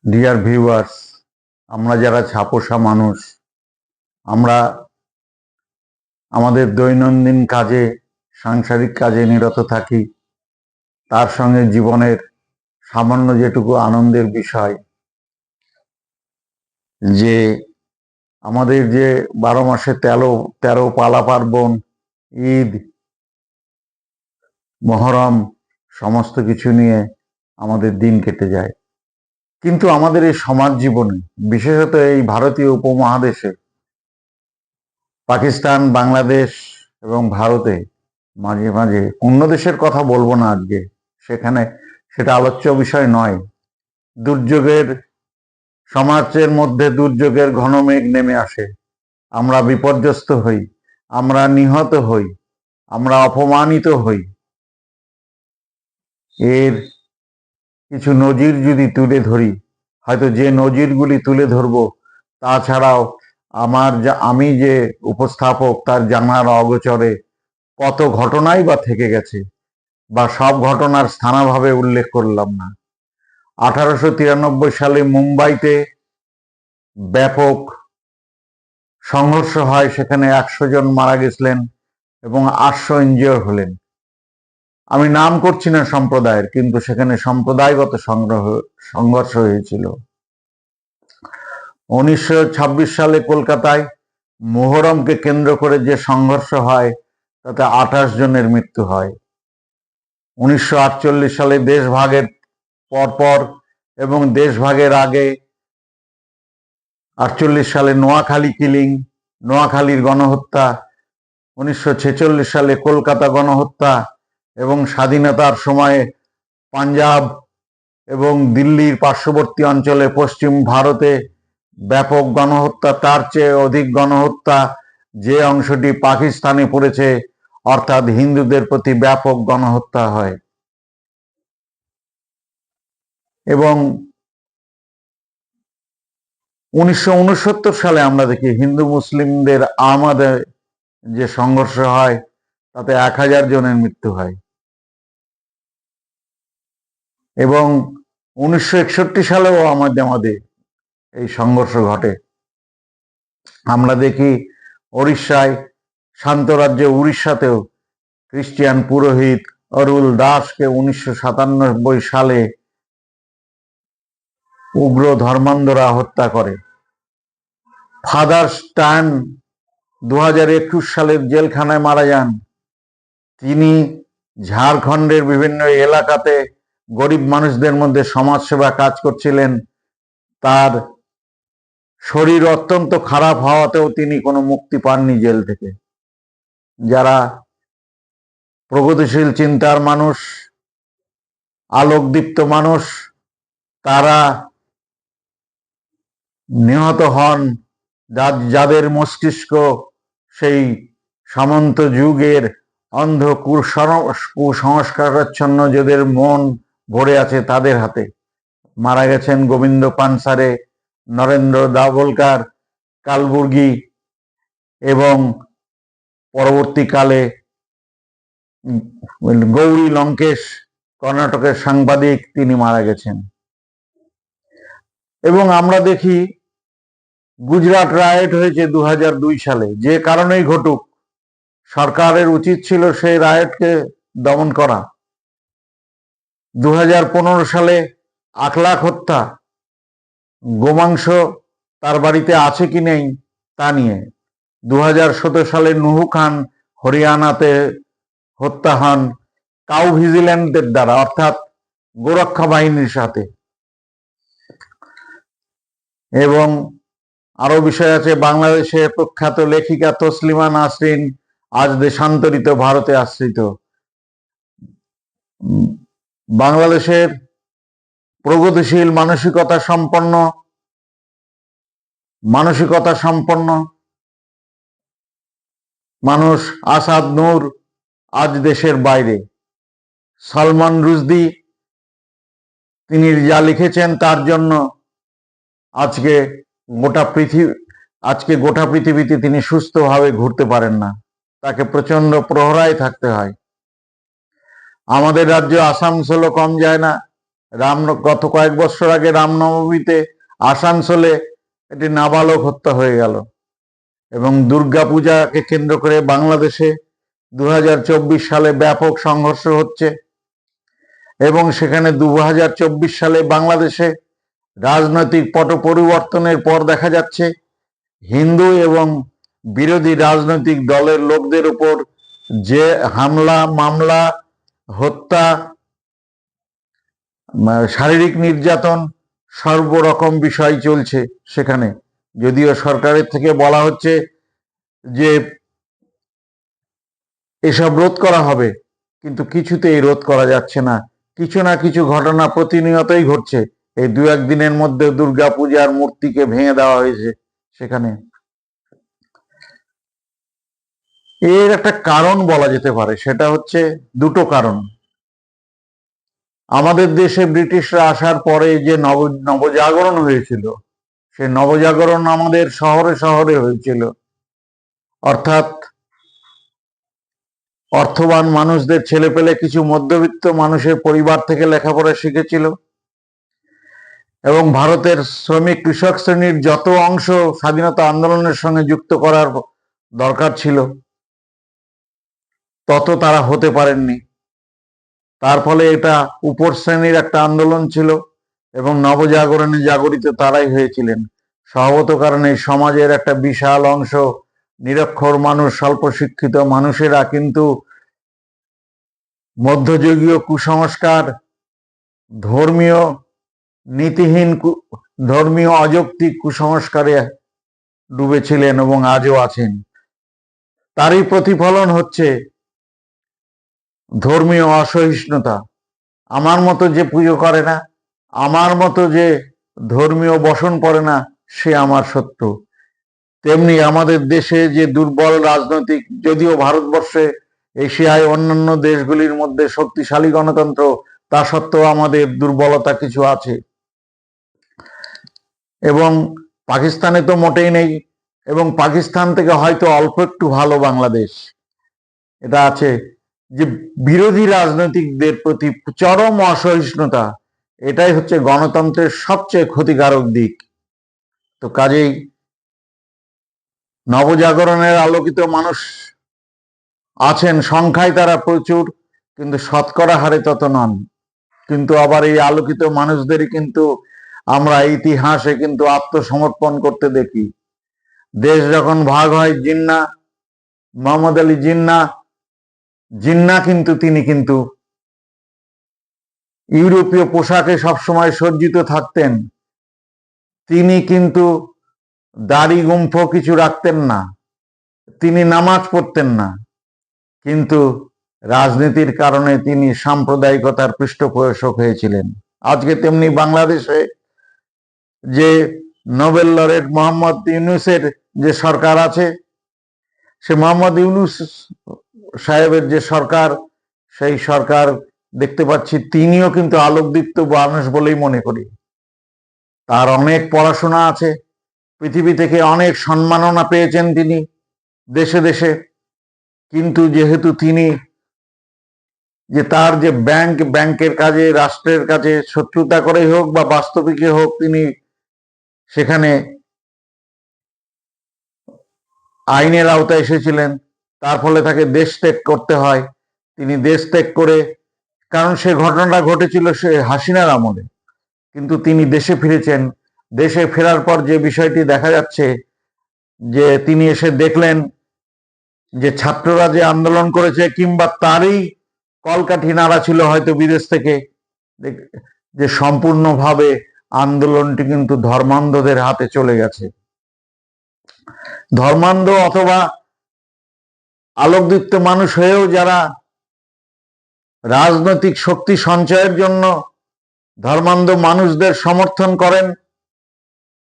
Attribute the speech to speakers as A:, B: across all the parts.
A: Dear viewers, আমরা যারা ছাপোষা মানুষ, আমরা আমাদের দৈনন্দিন কাজে, সাংসারিক কাজে নিরত থাকি। তার সঙ্গে জীবনের সামান্য যেটুকু আনন্দের বিষয়, যে আমাদের যে 12 মাসে 13 পালা পার্বণ, ঈদ, মহরম, সমস্ত কিছু নিয়ে আমাদের দিন কেটে যায়। কিন্তু আমাদের এই সমাজ জীবনে, বিশেষত এই ভারতীয় উপমহাদেশে, পাকিস্তান, বাংলাদেশ এবং ভারতে মাঝে মাঝে, অন্য দেশের কথা বলবো না আজকে, সেটা আলোচ্য বিষয় নয়, দুর্যোগের সমাজের মধ্যে দুর্যোগের ঘন মেঘ নেমে আসে। আমরা বিপর্যস্ত হই, আমরা নিহত হই, আমরা অপমানিত হই। এর কিছু নজির যদি তুলে ধরি, হয়তো যে নজিরগুলি তুলে ধরবো তাছাড়াও আমি যে উপস্থাপক তার জানার অগোচরে কত ঘটনাই বা থেকে গেছে, বা সব ঘটনার স্থানাভাবে উল্লেখ করলাম না। 1893 সালে মুম্বাইতে ব্যাপক সংঘর্ষ হয়, সেখানে 100 জন মারা গেছিলেন এবং 800 ইনজিওর হলেন। আমি নাম করছি না সম্প্রদায়ের, কিন্তু সেখানে সম্প্রদায়গত সংঘর্ষ হয়েছিল। 1926 সালে কলকাতায় মোহরমকে কেন্দ্র করে যে সংঘর্ষ হয়, তাতে 28 জনের মৃত্যু হয়। 1948 সালে দেশভাগের পরপর এবং দেশভাগের আগে 48 সালে নোয়াখালী কিলিং, নোয়াখালীর গণহত্যা, 1946 সালে কলকাতা গণহত্যা এবং স্বাধীনতার সময়ে পাঞ্জাব এবং দিল্লির পার্শ্ববর্তী অঞ্চলে পশ্চিম ভারতে ব্যাপক গণহত্যা, তার চেয়ে অধিক গণহত্যা যে অংশটি পাকিস্তানে পড়েছে, অর্থাৎ হিন্দুদের প্রতি ব্যাপক গণহত্যা হয়। এবং 1969 সালে আমরা দেখি হিন্দু মুসলিমদের আমাদের যে সংঘর্ষ হয়, তাতে 1000 জনের মৃত্যু হয়। এবং 1961 সালেও আমাদের এই সংঘর্ষ ঘটে। আমরা দেখি ওড়িশায়, শান্তরাজ্যে উড়িষ্যাতেও খ্রিস্টিয়ান পুরোহিত অরুল দাসকে 1997 সালে উগ্র ধর্মান্ধরা হত্যা করে। ফাদার স্ট্যান 2021 সালের জেলখানায় মারা যান। তিনি ঝাড়খণ্ডের বিভিন্ন এলাকাতে গরিব মানুষদের মধ্যে সমাজসেবা কাজ করছিলেন। তার শরীর অত্যন্ত খারাপ হওয়াতেও তিনি কোনো মুক্তি পাননি জেল থেকে। যারা প্রগতিশীল চিন্তার মানুষ, আলোকদীপ্ত মানুষ, তারা নিহত হন। যাদের মস্তিষ্ক সেই সামন্ত যুগের অন্ধ কুসংস্কারাচ্ছন্ন, যাদের মন ভরে আছে, তাদের হাতে মারা গেছেন গোবিন্দ পানসারে, নরেন্দ্র দাভোলকার, কালবুর্গি, এবং পরবর্তীকালে গৌরী লঙ্কেশ, কর্ণাটকের সাংবাদিক, তিনি মারা গেছেন। এবং আমরা দেখি গুজরাট রায়েট হয়েছে 2002 সালে। যে কারণেই ঘটুক, সরকারের উচিত ছিল সেই রায়েটকে দমন করা। 2015 সালে আখলাখ হত্যা, গোমাংস তার বাড়িতে আছে কি নেই তা নিয়ে। 2017 সালে নুহু খান হরিয়ানাতে হত্যা হন কাউ ভিজিল্যান্টদের দ্বারা, অর্থাৎ গোরক্ষা বাহিনীর সাথে। এবং আরো বিষয় আছে, বাংলাদেশে প্রখ্যাত লেখিকা তসলিমা নাসরিন আজ দেশান্তরিত, ভারতে আশ্রিত। বাংলাদেশের প্রগতিশীল মানসিকতা সম্পন্ন মানুষ আসাদ নূর আজ দেশের বাইরে। সলমান রুশদি, তিনি যা লিখেছেন তার জন্য আজকে গোটা পৃথিবীতে তিনি সুস্থভাবে ঘুরতে পারেন না, তাকে প্রচন্ড প্রহরায় থাকতে হয়। আমাদের রাজ্য আসানসোলও কম যায় না। গত কয়েক বছর আগে রামনবমীতে আসানসোলে একটি নাবালক হত্যা হয়ে গেল, এবং দুর্গাপূজাকে কেন্দ্র করে বাংলাদেশে 2024 সালে ব্যাপক সংঘর্ষ হচ্ছে, এবং সেখানে 2024 সালে বাংলাদেশে রাজনৈতিক পট পরিবর্তনের পর দেখা যাচ্ছে হিন্দু এবং বিরোধী রাজনৈতিক দলের লোকদের উপর যে হামলা, মামলা, হত্যা, শারীরিক নির্যাতন, সর্বরকম বিষয় চলছে সেখানে। যদিও সরকারের থেকে বলা হচ্ছে যে এসব রোধ করা হবে, কিন্তু কিছুতেই রোধ করা যাচ্ছে না। কিছু না কিছু ঘটনা প্রতিনিয়তই ঘটছে। এই 2-1 দিনের মধ্যে দুর্গাপূজার মূর্তিকে ভেঙে দেওয়া হয়েছে সেখানে। এর একটা কারণ বলা যেতে পারে, সেটা হচ্ছে দুটো কারণ। আমাদের দেশে ব্রিটিশরা আসার পরে যে নবজাগরণ হয়েছিল, সে নবজাগরণ আমাদের শহরে শহরে হয়েছিল। অর্থাৎ অর্থবান মানুষদের ছেলেপেলে কিছু মধ্যবিত্ত মানুষের পরিবার থেকে লেখাপড়া শিখেছিল, এবং ভারতের শ্রমিক কৃষক শ্রেণীর যত অংশ স্বাধীনতা আন্দোলনের সঙ্গে যুক্ত করার দরকার ছিল তত তারা হতে পারেননি। তার ফলে এটা উপর শ্রেণীর একটা আন্দোলন ছিল, এবং নবজাগরণে জাগরিত তারাই হয়েছিলেন। স্বভাবত কারণে সমাজের একটা বিশাল অংশ নিরক্ষর মানুষ, স্বল্প শিক্ষিত মানুষেরা কিন্তু মধ্যযুগীয় কুসংস্কার, ধর্মীয় নীতিহীন, ধর্মীয় অযৌক্তিক কুসংস্কারে ডুবেছিলেন এবং আজও আছেন। তারই প্রতিফলন হচ্ছে ধর্মীয় অসহিষ্ণুতা। আমার মতো যে পুজো করে না, আমার মতো যে ধর্মীয় বসন পড়ে না, সে আমার শত্রু। তেমনি আমাদের দেশে যে দুর্বল রাজনৈতিক, যদিও ভারতবর্ষে এশিয়ায় অন্যান্য দেশগুলির মধ্যে শক্তিশালী গণতন্ত্র, তা সত্ত্বেও আমাদের দুর্বলতা কিছু আছে, এবং পাকিস্তানে তো মোটেই নেই, এবং পাকিস্তান থেকে হয়তো অল্প একটু ভালো বাংলাদেশ। এটা আছে যে বিরোধী রাজনৈতিকদের প্রতি চরম অসহিষ্ণুতা, এটাই হচ্ছে গণতন্ত্রের সবচেয়ে ক্ষতিকারক দিক। তো কাজেই নবজাগরণের আলোকিত মানুষ আছেন, সংখ্যায় তারা প্রচুর, কিন্তু শতকরা হারে তত নন। কিন্তু আবার এই আলোকিত মানুষদেরই কিন্তু আমরা ইতিহাসে কিন্তু আত্মসমর্পণ করতে দেখি। দেশ যখন ভাগ হয়, জিন্না, মোহাম্মদ আলী জিন্না তিনি কিন্তু ইউরোপীয় পোশাকে সবসময় সজ্জিত থাকতেন। তিনি কিন্তু দাড়ি গুম্ফ কিছু রাখতেন না, তিনি নামাজ পড়তেন না, কিন্তু রাজনীতির কারণে তিনি সাম্প্রদায়িকতার পৃষ্ঠপোষক হয়েছিলেন। আজকে তেমনি বাংলাদেশে যে নোবেল লরেট মোহাম্মদ ইউনূসের যে সরকার আছে, সে মোহাম্মদ ইউনূস সাহেবের যে সরকার, সেই সরকার দেখতে পাচ্ছি তিনিও কিন্তু আলোকদীপ্ত মানুষ বলেই মনে করি। তার অনেক পড়াশোনা আছে, পৃথিবী থেকে অনেক সম্মাননা পেয়েছেন তিনি দেশে দেশে, কিন্তু যেহেতু তিনি যে তার যে ব্যাংকের কাজে, রাষ্ট্রের কাছে শত্রুতা করেই হোক বা বাস্তবিকে হোক, তিনি সেখানে আইনের আওতায় এসেছিলেন, তার ফলে তাকে দেশ ত্যাগ করতে হয়। তিনি দেশ ত্যাগ করে, কারণ সে ঘটনাটা ঘটেছিল সে হাসিনার আমলে, কিন্তু তিনি দেশে ফিরেছেন। দেশে ফেরার পর যে বিষয়টি দেখা যাচ্ছে, যে তিনি এসে দেখলেন যে ছাত্ররা যে আন্দোলন করেছে, কিংবা তারই কলকাঠি নাড়া ছিল হয়তো বিদেশ থেকে, যে সম্পূর্ণভাবে আন্দোলনটি কিন্তু ধর্মান্ধদের হাতে চলে গেছে। ধর্মান্ধ অথবা আলোকদীপ্ত মানুষ হয়েও যারা রাজনৈতিক শক্তি সঞ্চয়ের জন্য ধর্মান্ধ মানুষদের সমর্থন করেন,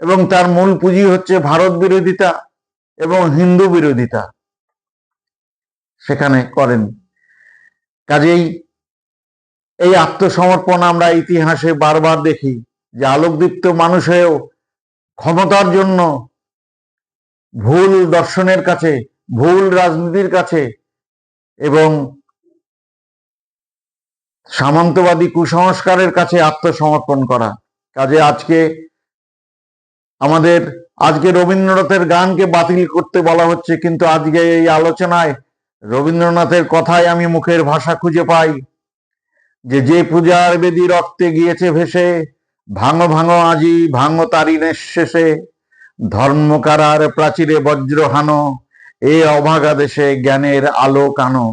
A: এবং তার মূল পুঁজি হচ্ছে ভারত বিরোধিতা এবং হিন্দু বিরোধিতা, সেখানে করেন। কাজেই এই আত্মসমর্পণ আমরা ইতিহাসে বারবার দেখি, যে আলোকদীপ্ত মানুষ হয়েও ক্ষমতার জন্য ভুল দর্শনের কাছে, ভুল রাজনীতির কাছে এবং সামন্তবাদী কুসংস্কারের কাছে আত্মসমর্পণ করা। কাজে আজকে রবীন্দ্রনাথের গানকে বাতিল করতে বলা হচ্ছে, কিন্তু আজকে এই আলোচনায় রবীন্দ্রনাথের কথাই আমি মুখের ভাষা খুঁজে পাই, যে পূজার বেদী রক্তে গিয়েছে ভেসে, ভাঙো ভাঙো আজি ভাঙো তারি শেষে, ধর্মকারার প্রাচীরে বজ্র হানো, এ অভাগা দেশে জ্ঞানের আলোক আনো।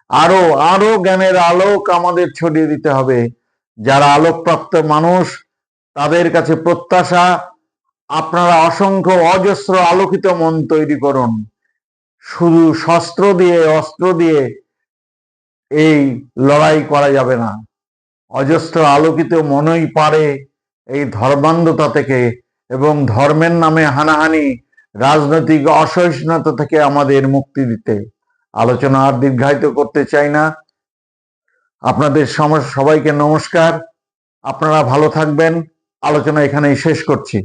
A: আরো আরো জ্ঞানের আলোক আমাদের ছড়িয়ে দিতে হবে। যারা আলোকপ্রাপ্ত মানুষ, তাদের কাছে প্রত্যাশা, আপনারা অসংখ্য অজস্র আলোকিত মন তৈরি করুন। শুধু অস্ত্র দিয়ে এই লড়াই করা যাবে না। অজস্র আলোকিত মনই পারে এই ধর্মান্ধতা থেকে এবং ধর্মের নামে হানাহানি, রাজনৈতিক অসহিষ্ণুতা থেকে আমাদের মুক্তি দিতে। আলোচনা আর দীর্ঘায়িত করতে চাই না। আপনাদের সবাইকে নমস্কার। আপনারা ভালো থাকবেন। আলোচনা এখানেই শেষ করছি।